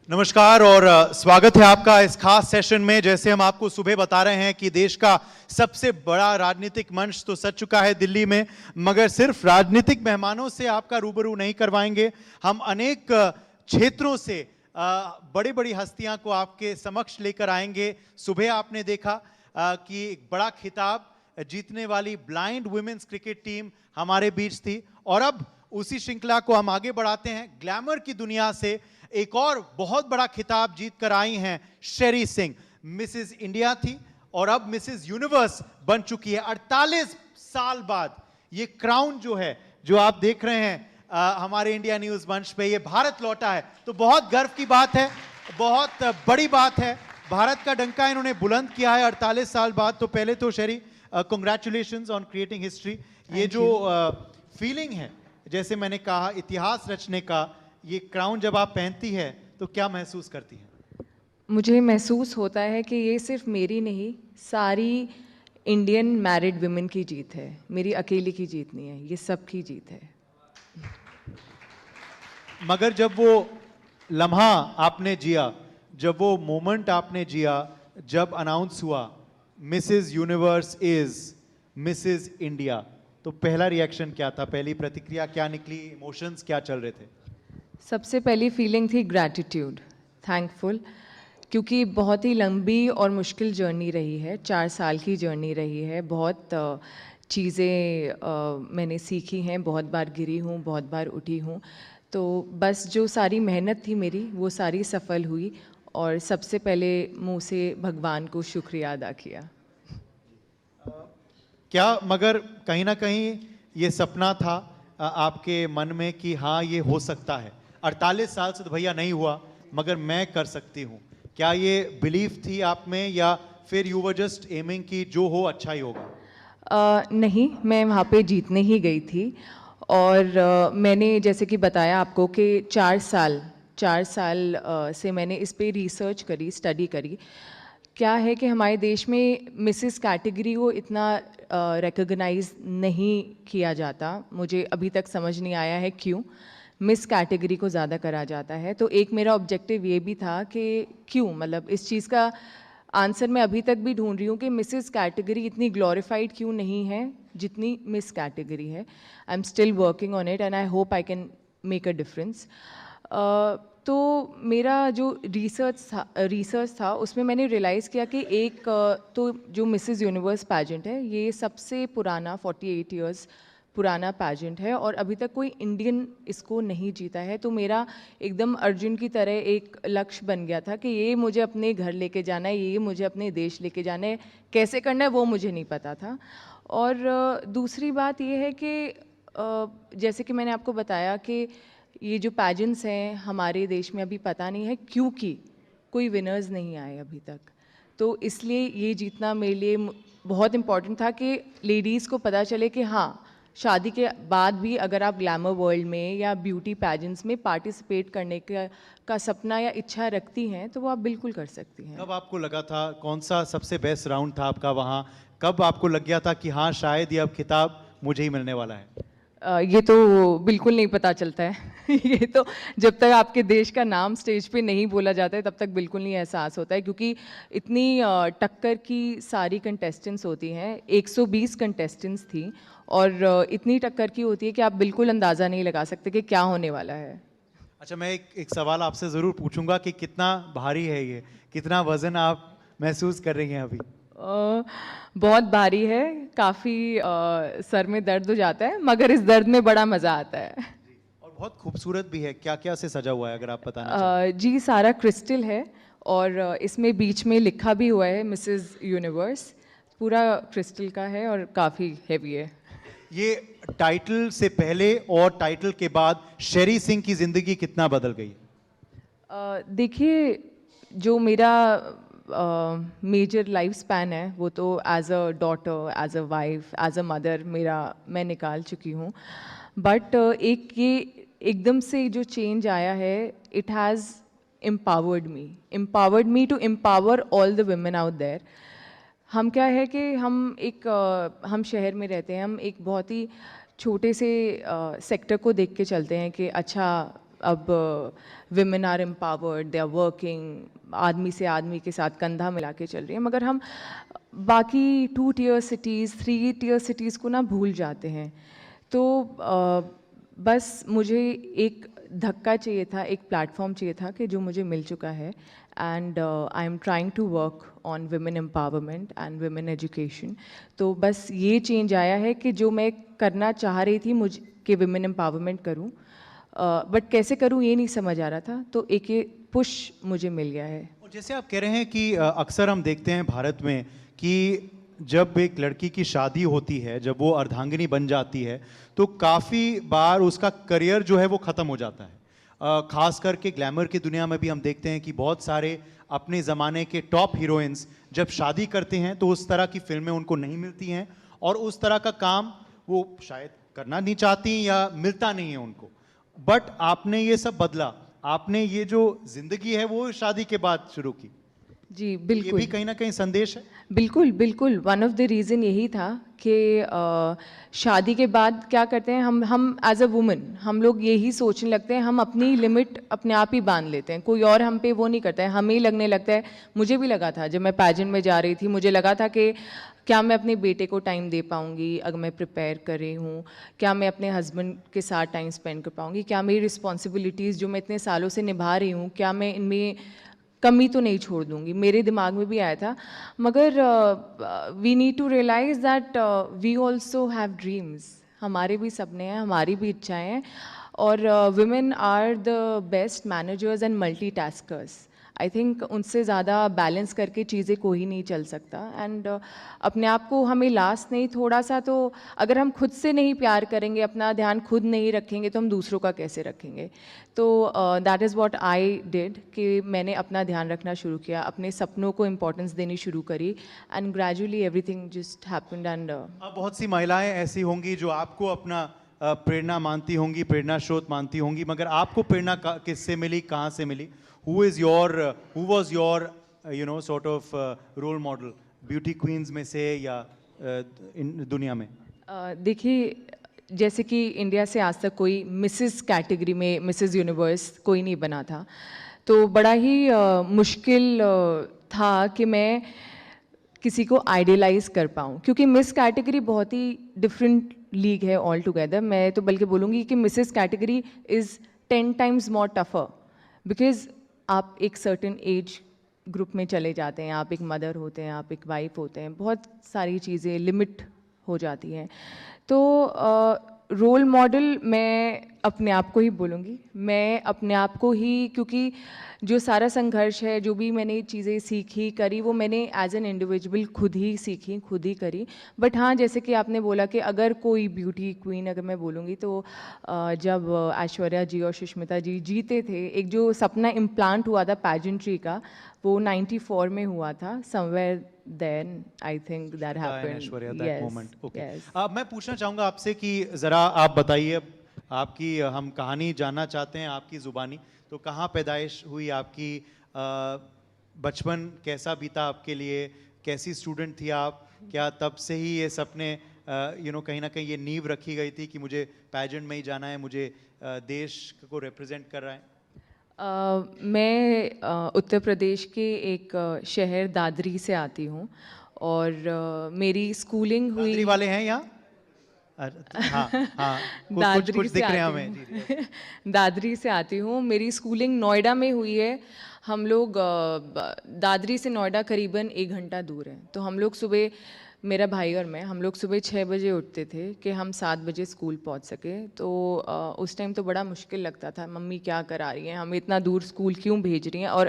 नमस्कार और स्वागत है आपका इस खास सेशन में। जैसे हम आपको सुबह बता रहे हैं कि देश का सबसे बड़ा राजनीतिक मंच तो सज चुका है दिल्ली में, मगर सिर्फ राजनीतिक मेहमानों से आपका रूबरू नहीं करवाएंगे। हम अनेक क्षेत्रों से बड़ी बड़ी हस्तियां को आपके समक्ष लेकर आएंगे। सुबह आपने देखा कि एक बड़ा खिताब जीतने वाली ब्लाइंड वुमेन्स क्रिकेट टीम हमारे बीच थी, और अब उसी श्रृंखला को हम आगे बढ़ाते हैं। ग्लैमर की दुनिया से एक और बहुत बड़ा खिताब जीत कर आई हैं शेरी सिंह। मिसेस इंडिया थी और अब मिसेस यूनिवर्स बन चुकी है। 48 साल बाद ये क्राउन जो है, जो आप देख रहे हैं हमारे इंडिया न्यूज मंच पे, ये भारत लौटा है, तो बहुत गर्व की बात है, बहुत बड़ी बात है। भारत का डंका इन्होंने बुलंद किया है 48 साल बाद। तो पहले तो शेरी, कांग्रेचुलेशंस ऑन क्रिएटिंग हिस्ट्री। ये जो फीलिंग है, जैसे मैंने कहा, इतिहास रचने का, ये क्राउन जब आप पहनती है तो क्या महसूस करती हैं? मुझे महसूस होता है कि ये सिर्फ मेरी नहीं, सारी इंडियन मैरिड विमेन की जीत है। मेरी अकेली की जीत नहीं है, ये सबकी जीत है। मगर जब वो लम्हा आपने जिया, जब वो मोमेंट आपने जिया, जब अनाउंस हुआ Mrs universe is Mrs India, तो पहला रिएक्शन क्या था? पहली प्रतिक्रिया क्या निकली? इमोशंस क्या चल रहे थे? सबसे पहली फीलिंग थी ग्रैटिट्यूड, थैंकफुल, क्योंकि बहुत ही लंबी और मुश्किल जर्नी रही है। 4 साल की जर्नी रही है। बहुत चीज़ें मैंने सीखी हैं, बहुत बार गिरी हूँ, बहुत बार उठी हूँ। तो बस जो सारी मेहनत थी मेरी, वो सारी सफल हुई, और सबसे पहले मुँह से भगवान को शुक्रिया अदा किया। क्या मगर कहीं ना कहीं ये सपना था आपके मन में कि हाँ ये हो सकता है? 48 साल से तो भैया नहीं हुआ, मगर मैं कर सकती हूँ। क्या ये बिलीफ थी आप में, या फिर यू वर जस्ट एमिंग कि जो हो अच्छा ही होगा? नहीं, मैं वहाँ पे जीतने ही गई थी। और मैंने जैसे कि बताया आपको कि 4 साल से मैंने इस पे रिसर्च करी, स्टडी करी। क्या है कि हमारे देश में मिसेस कैटेगरी को इतना रिकॉग्नाइज नहीं किया जाता। मुझे अभी तक समझ नहीं आया है क्यों मिस कैटेगरी को ज़्यादा करा जाता है। तो एक मेरा ऑब्जेक्टिव ये भी था कि क्यों, मतलब इस चीज़ का आंसर मैं अभी तक भी ढूंढ रही हूँ कि मिसेस कैटेगरी इतनी ग्लोरीफाइड क्यों नहीं है जितनी मिस कैटेगरी है। I am still working on it and I hope I can make a difference. तो मेरा जो रिसर्च था उसमें मैंने रियलाइज़ किया कि एक तो जो मिसेस यूनिवर्स पैजेंट है, ये सबसे पुराना 48 इयर्स पुराना पैजेंट है, और अभी तक कोई इंडियन इसको नहीं जीता है। तो मेरा एकदम अर्जुन की तरह एक लक्ष्य बन गया था कि ये मुझे अपने घर लेके जाना है, ये मुझे अपने देश लेके जाना है। कैसे करना है वो मुझे नहीं पता था। और दूसरी बात ये है कि जैसे कि मैंने आपको बताया कि ये जो पैजेंट्स हैं हमारे देश में अभी पता नहीं है क्योंकि कोई विनर्स नहीं आए अभी तक। तो इसलिए ये जीतना मेरे लिए बहुत इम्पॉर्टेंट था कि लेडीज़ को पता चले कि हाँ, शादी के बाद भी अगर आप ग्लैमर वर्ल्ड में या ब्यूटी पैजेंट्स में पार्टिसिपेट करने का सपना या इच्छा रखती हैं तो वो आप बिल्कुल कर सकती हैं। कब आपको लगा था, कौन सा सबसे बेस्ट राउंड था आपका वहाँ? कब आपको लग गया था कि हाँ शायद ये अब खिताब मुझे ही मिलने वाला है? ये तो बिल्कुल नहीं पता चलता है ये तो जब तक आपके देश का नाम स्टेज पे नहीं बोला जाता है तब तक बिल्कुल नहीं एहसास होता है, क्योंकि इतनी टक्कर की सारी कंटेस्टेंट्स होती हैं। 120 कंटेस्टेंट्स थी, और इतनी टक्कर की होती है कि आप बिल्कुल अंदाज़ा नहीं लगा सकते कि क्या होने वाला है। अच्छा, मैं एक सवाल आपसे ज़रूर पूछूंगा कि कितना भारी है ये, कितना वज़न आप महसूस कर रही हैं अभी? बहुत भारी है, काफ़ी सर में दर्द हो जाता है, मगर इस दर्द में बड़ा मज़ा आता है। और बहुत खूबसूरत भी है। क्या क्या से सजा हुआ है, अगर आप बताना चाहें? जी, सारा क्रिस्टल है, और इसमें बीच में लिखा भी हुआ है मिसेस यूनिवर्स। पूरा क्रिस्टल का है और काफ़ी हैवी है। ये टाइटल से पहले और टाइटल के बाद शेरी सिंह की ज़िंदगी कितना बदल गई? देखिए, जो मेरा मेजर लाइफ स्पैन है वो तो as a daughter, as a wife, as a mother मेरा मैं निकाल चुकी हूँ। बट एक ये एकदम से जो चेंज आया है, it has empowered me to empower all the women out there. हम क्या है कि हम शहर में रहते हैं, हम एक बहुत ही छोटे से सेक्टर को देख के चलते हैं कि अच्छा अब women are empowered, they are working, आदमी से आदमी के साथ कंधा मिला के चल रही है, मगर हम बाकी 2 टियर सिटीज़ 3 टियर सिटीज़ को ना भूल जाते हैं। तो बस मुझे एक धक्का चाहिए था, एक प्लेटफॉर्म चाहिए था कि जो मुझे मिल चुका है, and I am trying to work on women empowerment and women education. तो बस ये चेंज आया है कि जो मैं करना चाह रही थी मुझ कि विमेन एम्पावरमेंट करूं, बट कैसे करूं ये नहीं समझ आ रहा था, तो एक ये पुश मुझे मिल गया है। और जैसे आप कह रहे हैं कि अक्सर हम देखते हैं भारत में कि जब एक लड़की की शादी होती है, जब वो अर्धांगिनी बन जाती है, तो काफ़ी बार उसका करियर जो है वो ख़त्म हो जाता है। खास करके ग्लैमर की दुनिया में भी हम देखते हैं कि बहुत सारे अपने ज़माने के टॉप हीरोइंस जब शादी करते हैं तो उस तरह की फिल्में उनको नहीं मिलती हैं और उस तरह का काम वो शायद करना नहीं चाहती या मिलता नहीं है उनको। बट आपने ये सब बदला, आपने ये जो जिंदगी है वो शादी के बाद शुरू की। जी ये बिल्कुल, भी कहीं ना कहीं संदेश है। बिल्कुल, बिल्कुल। वन ऑफ द रीज़न यही था कि शादी के बाद क्या करते हैं हम एज़ अ वुमन हम लोग यही सोचने लगते हैं, हम अपनी लिमिट अपने आप ही बांध लेते हैं, कोई और हम पे वो नहीं करता है, हमें ही लगने लगता है। मुझे भी लगा था जब मैं पैजेंट में जा रही थी, मुझे लगा था कि क्या मैं अपने बेटे को टाइम दे पाऊँगी अगर मैं प्रिपेयर कर रही हूँ? क्या मैं अपने हस्बैंड के साथ टाइम स्पेंड कर पाऊँगी? क्या मेरी रिस्पॉन्सिबिलिटीज़ जो मैं इतने सालों से निभा रही हूँ, क्या मैं इनमें कमी तो नहीं छोड़ दूंगी? मेरे दिमाग में भी आया था, मगर we need to realise that we also have dreams, हमारे भी सपने हैं, हमारी भी इच्छाएं हैं, और women are the best managers and multi taskers. I think उनसे ज़्यादा बैलेंस करके चीज़ें कोई नहीं चल सकता, एंड अपने आप को हमें लास्ट नहीं, थोड़ा सा तो अगर हम खुद से नहीं प्यार करेंगे, अपना ध्यान खुद नहीं रखेंगे, तो हम दूसरों का कैसे रखेंगे? तो that is what I did कि मैंने अपना ध्यान रखना शुरू किया, अपने सपनों को इम्पोर्टेंस देनी शुरू करी, and gradually everything just happened. And अब बहुत सी महिलाएं ऐसी होंगी जो आपको अपना प्रेरणा मानती होंगी, प्रेरणा स्रोत मानती होंगी, मगर आपको प्रेरणा किससे मिली, कहाँ से मिली? Who was your you know sort of role model, beauty queens में से या इन दुनिया में? देखिए, जैसे कि इंडिया से आज तक कोई मिसेस कैटेगरी में मिसेस यूनिवर्स कोई नहीं बना था, तो बड़ा ही मुश्किल था कि मैं किसी को आइडियलाइज कर पाऊँ, क्योंकि मिस कैटेगरी बहुत ही डिफरेंट लीग है ऑल टुगेदर। मैं तो बल्कि बोलूँगी कि Mrs category is 10 times more tougher, because आप एक सर्टेन एज ग्रुप में चले जाते हैं, आप एक मदर होते हैं, आप एक वाइफ होते हैं, बहुत सारी चीज़ें लिमिट हो जाती हैं। तो रोल मॉडल मैं अपने आप को ही बोलूँगी, मैं अपने आप को ही, क्योंकि जो सारा संघर्ष है, जो भी मैंने चीज़ें सीखी करी, वो मैंने एज एन इंडिविजुअल खुद ही सीखी, खुद ही करी। बट हाँ, जैसे कि आपने बोला कि अगर कोई ब्यूटी क्वीन अगर मैं बोलूँगी, तो जब ऐश्वर्या जी और सुष्मिता जी जीते थे, एक जो सपना इम्प्लांट हुआ था पैजेंट्री का, वो 94 में हुआ था, somewhere then I think that happened. Aishwarya, that Yes, moment. Okay. yes. मैं पूछना चाहूँगा आपसे कि ज़रा आप बताइए, आपकी हम कहानी जानना चाहते हैं आपकी ज़ुबानी। तो कहाँ पैदाइश हुई आपकी, बचपन कैसा बीता आपके लिए, कैसी स्टूडेंट थी आप? क्या तब से ही ये सपने कहीं ना कहीं ये नींव रखी गई थी कि मुझे पैजेंट में ही जाना है, मुझे देश को रिप्रेजेंट कर रहा है? मैं उत्तर प्रदेश के एक शहर दादरी से आती हूँ, और मेरी स्कूलिंग हुई दादरी वाले हैं यहाँ? हाँ हाँ, कुछ दादरी कुछ से दिख रहे हैं आती हमें। हूँ। जी, जी। दादरी से आती हूँ, मेरी स्कूलिंग नोएडा में हुई है। हम लोग दादरी से नोएडा करीबन 1 घंटा दूर है, तो हम लोग सुबह, मेरा भाई और मैं, हम लोग सुबह 6 बजे उठते थे कि हम 7 बजे स्कूल पहुंच सके। तो उस टाइम तो बड़ा मुश्किल लगता था, मम्मी क्या करा रही हैं, हमें इतना दूर स्कूल क्यों भेज रही हैं। और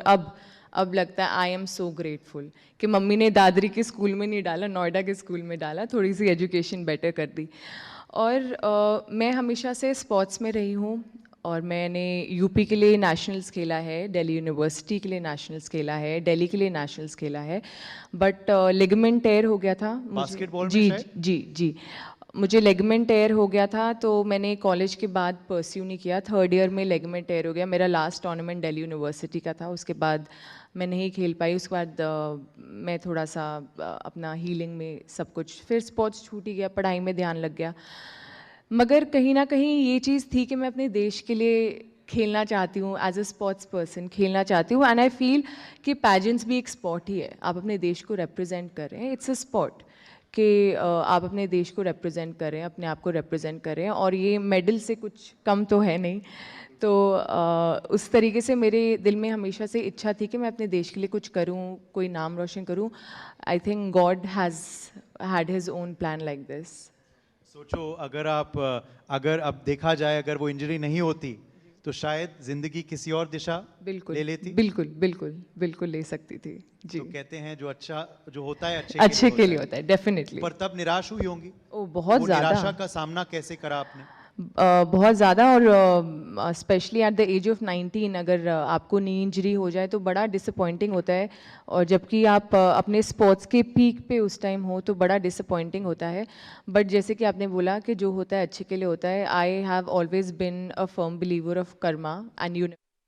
अब लगता है आई एम सो ग्रेटफुल कि मम्मी ने दादरी के स्कूल में नहीं डाला, नोएडा के स्कूल में डाला, थोड़ी सी एजुकेशन बेटर कर दी। और मैं हमेशा से स्पोर्ट्स में रही हूँ, और मैंने यूपी के लिए नेशनल्स खेला है, दिल्ली यूनिवर्सिटी के लिए नेशनल्स खेला है, दिल्ली के लिए नेशनल्स खेला है, बट लिगामेंट टेयर हो गया था मुझे। बास्केटबॉल में जी शायद? जी जी, मुझे लिगामेंट टेयर हो गया था, तो मैंने कॉलेज के बाद परस्यू नहीं किया। 3rd ईयर में लिगामेंट टेयर हो गया, मेरा लास्ट टूर्नामेंट दिल्ली यूनिवर्सिटी का था, उसके बाद मैं नहीं खेल पाई। उसके बाद मैं थोड़ा सा अपना हीलिंग में सब कुछ, फिर स्पोर्ट्स छूट ही गया, पढ़ाई में ध्यान लग गया। मगर कहीं ना कहीं ये चीज़ थी कि मैं अपने देश के लिए खेलना चाहती हूँ, एज अ स्पोर्ट्स पर्सन खेलना चाहती हूँ, एंड आई फील कि पैजेंट्स भी एक स्पोर्ट ही है, आप अपने देश को रिप्रेजेंट कर रहे हैं, इट्स अ स्पोर्ट कि आप अपने देश को रिप्रेजेंट करें, अपने आप को रिप्रेजेंट करें, और ये मेडल से कुछ कम तो है नहीं। तो उस तरीके से मेरे दिल में हमेशा से इच्छा थी कि मैं अपने देश के लिए कुछ करूं, कोई नाम रोशन करूं। I think God has had his own plan like this. सोचो अगर अब देखा जाए, अगर वो इंजरी नहीं होती तो शायद जिंदगी किसी और दिशा बिल्कुल ले लेती। बिल्कुल बिल्कुल बिल्कुल ले सकती थी जी। तो कहते हैं जो होता है अच्छे के लिए होता है, डेफिनेटली। पर तब निराश हुई होंगी। ओ बहुत वो ज़्यादा, निराशा का सामना कैसे करा आपने? बहुत ज़्यादा, और specially at the age of 19 अगर आपको नी इंजरी हो जाए तो बड़ा डिसअपॉइंटिंग होता है, और जबकि आप अपने स्पोर्ट्स के पीक पे उस टाइम हो तो बड़ा डिसअपॉइंटिंग होता है। बट जैसे कि आपने बोला कि जो होता है अच्छे के लिए होता है, I have always been a firm believer of Karma and